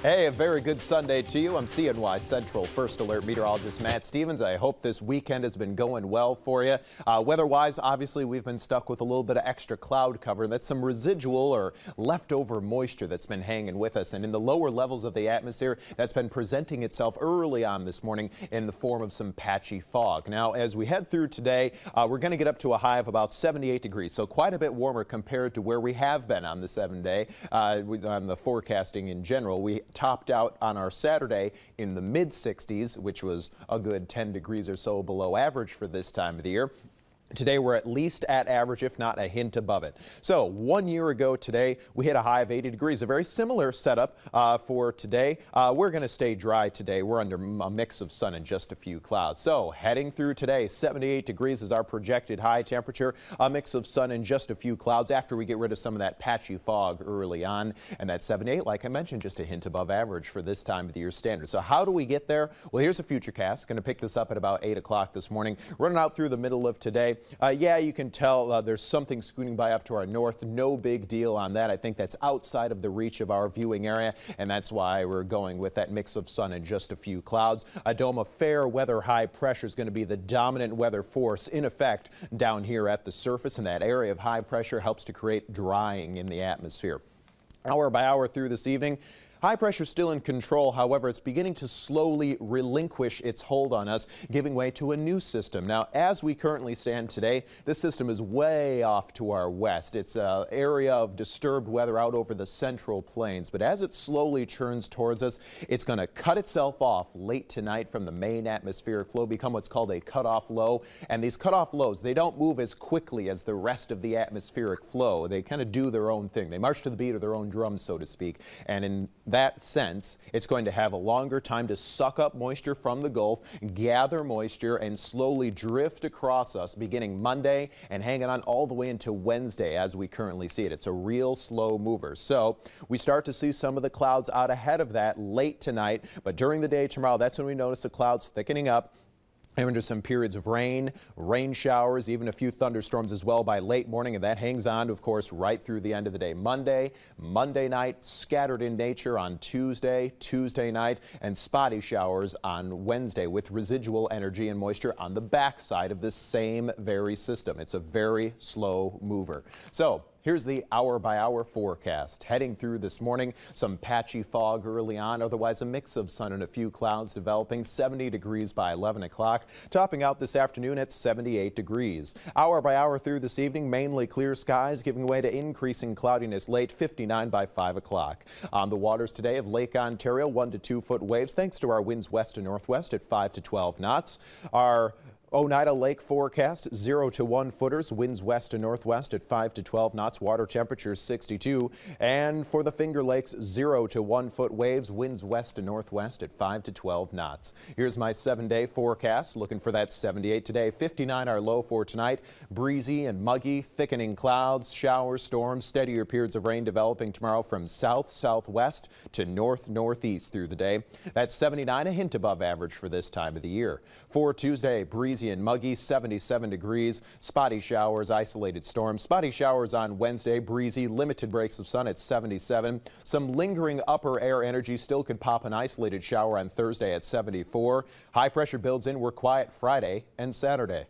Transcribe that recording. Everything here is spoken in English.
Hey, a very good Sunday to you. I'm CNY Central First Alert Meteorologist Matt Stevens. I hope this weekend has been going well for you. Weather-wise, obviously, we've been stuck with a little bit of extra cloud cover. That's some residual or leftover moisture that's been hanging with us. And in the lower levels of the atmosphere, that's been presenting itself early on this morning in the form of some patchy fog. Now, as we head through today, we're going to get up to a high of about 78 degrees, so quite a bit warmer compared to where we have been on the 7-day. On the forecasting in general, we topped out on our Saturday in the mid-60s, which was a good 10 degrees or so below average for this time of the year. Today, we're at least at average, if not a hint above it. So 1 year ago today, we hit a high of 80 degrees. A very similar setup for today. We're going to stay dry today. We're under a mix of sun and just a few clouds. So heading through today, 78 degrees is our projected high temperature. A mix of sun and just a few clouds after we get rid of some of that patchy fog early on. And that 78, like I mentioned, just a hint above average for this time of the year standard. So how do we get there? Well, here's a futurecast. Going to pick this up at about 8 o'clock this morning. Running out through the middle of today. Yeah, you can tell there's something scooting by up to our north. No big deal on that. I think that's outside of the reach of our viewing area, and that's why we're going with that mix of sun and just a few clouds. A dome of fair weather high pressure is going to be the dominant weather force in effect down here at the surface, and that area of high pressure helps to create drying in the atmosphere. Hour by hour through this evening, high pressure still in control. However, it's beginning to slowly relinquish its hold on us, giving way to a new system. Now, as we currently stand today, this system is way off to our west. It's an area of disturbed weather out over the central plains. But as it slowly churns towards us, it's going to cut itself off late tonight from the main atmospheric flow, become what's called a cutoff low. And these cutoff lows, they don't move as quickly as the rest of the atmospheric flow. They kind of do their own thing. They march to the beat of their own drum, so to speak. And in that sense, it's going to have a longer time to suck up moisture from the Gulf, gather moisture, and slowly drift across us beginning Monday and hanging on all the way into Wednesday as we currently see it. It's a real slow mover. So we start to see some of the clouds out ahead of that late tonight, but during the day tomorrow, that's when we notice the clouds thickening up. And into some periods of rain showers, even a few thunderstorms as well by late morning, and that hangs on, of course, right through the end of the day. Monday night, scattered in nature on Tuesday night, and spotty showers on Wednesday with residual energy and moisture on the backside of this same very system. It's a very slow mover. So here's the hour-by-hour forecast. Heading through this morning, some patchy fog early on, otherwise a mix of sun and a few clouds developing, 70 degrees by 11 o'clock, topping out this afternoon at 78 degrees. Hour-by-hour through this evening, mainly clear skies, giving way to increasing cloudiness late, 59 by 5 o'clock. On the waters today of Lake Ontario, 1 to 2 foot waves, thanks to our winds west to northwest at 5 to 12 knots. Our Oneida Lake forecast, 0 to 1 footers, winds west to northwest at 5 to 12 knots, water temperature 62. And for the Finger Lakes, 0 to 1 foot waves, winds west to northwest at 5 to 12 knots. Here's my 7-day forecast, looking for that 78 today, 59 our low for tonight. Breezy and muggy, thickening clouds, showers, storms, steadier periods of rain developing tomorrow from south-southwest to north-northeast through the day. That's 79, a hint above average for this time of the year. For Tuesday, breezy and muggy, 77 degrees, spotty showers, isolated storms. Spotty showers on Wednesday, breezy, limited breaks of sun at 77. Some lingering upper air energy still could pop an isolated shower on Thursday at 74. High pressure builds in. We're quiet Friday and Saturday.